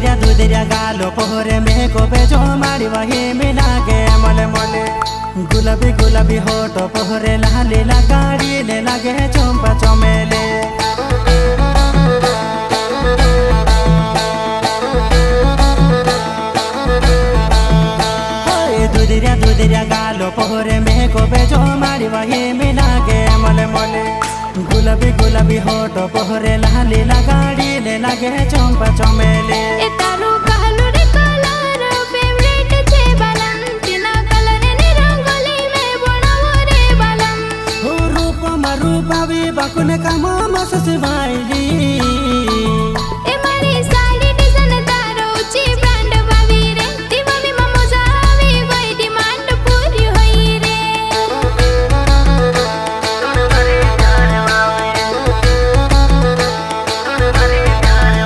दुधिया गालो पोहरे में को बेजो मारी वही मिला के मले मले गुलाबी गुलाबी होटो पोहरे लाली गाड़ी ले लगे चंपा चमेले दुधिया गालो पोहरे में को बेजो मारी वही मिला के मले मले गुलाबी गुलाबी होटो पोहरे लाली गाड़ी ले लगे चंपा चमेले रूपा भी बाकुने काम मस भाई